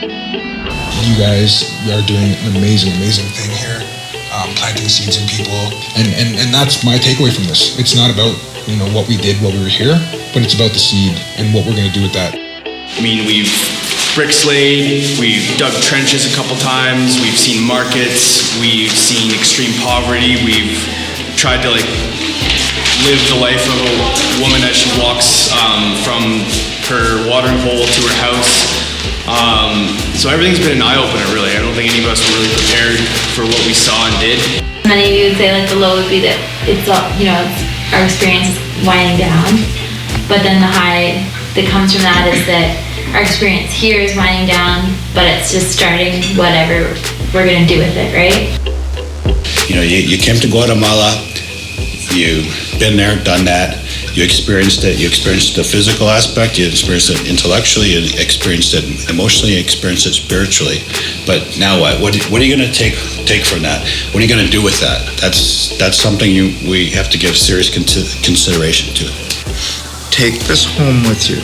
You guys are doing an amazing thing here, planting seeds in people, and that's my takeaway from this. It's not about what we did while we were here, but it's about the seed and what we're going to do with that. I mean, we've brick slayed, we've dug trenches a couple times, we've seen markets, we've seen extreme poverty, we've tried to live the life of a woman as she walks from her watering hole to her house. So everything's been an eye-opener, really. I don't think any of us were really prepared for what we saw and did. Many of you would say the low would be that it's all, it's our experience is winding down, but then the high that comes from that is that our experience here is winding down, but it's just starting whatever we're gonna do with it, right? You came to Guatemala, you've been there, done that. You experienced it. You experienced the physical aspect. You experienced it intellectually. You experienced it emotionally. You experienced it spiritually. But now what? What are you going to take from that? What are you going to do with that? That's something we have to give serious consideration to. Take this home with you.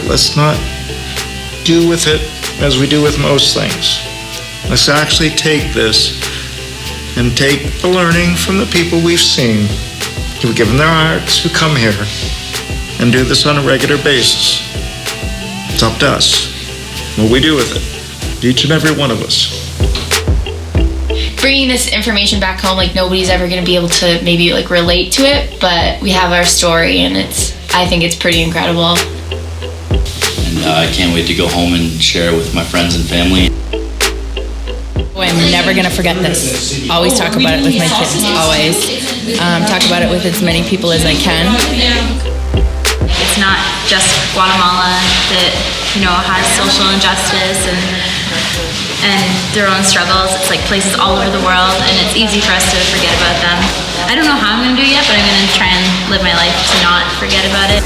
Let's not do with it as we do with most things. Let's actually take this and take the learning from the people we've seen, who give them their hearts, who come here and do this on a regular basis. It's up to us what we do with it, each and every one of us. Bringing this information back home, nobody's ever going to be able to maybe relate to it, but we have our story, and I think it's pretty incredible. And I can't wait to go home and share it with my friends and family. I'm never going to forget this. Always talk about it with my kids, always. Talk about it with as many people as I can. It's not just Guatemala that, has social injustice and their own struggles. It's places all over the world, and it's easy for us to forget about them. I don't know how I'm going to do it yet, but I'm going to try and live my life to not forget about it.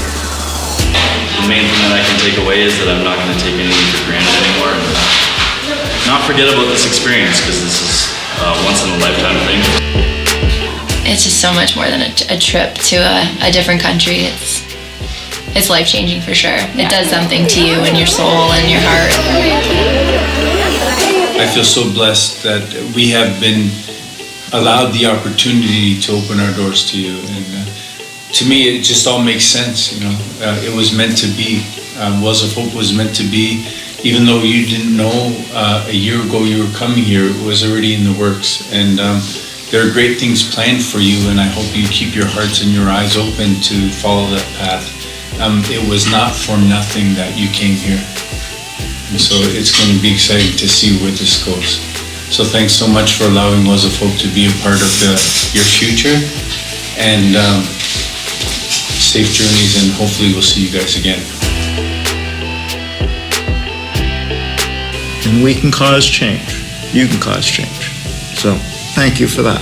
The main thing that I can take away is that I'm not going to take anything for granted anymore. Not forget about this experience, because this is a once-in-a-lifetime thing. It's just so much more than a trip to a different country. It's life-changing for sure. It does something to you and your soul and your heart. I feel so blessed that we have been allowed the opportunity to open our doors to you. And to me, it just all makes sense. It was meant to be. Wells of Hope was meant to be. Even though you didn't know a year ago you were coming here, it was already in the works. And there are great things planned for you, and I hope you keep your hearts and your eyes open to follow that path. It was not for nothing that you came here. And so it's going to be exciting to see where this goes. So thanks so much for allowing Wells of Hope to be a part of your future. And safe journeys, and hopefully we'll see you guys again. And we can cause change. You can cause change. So thank you for that.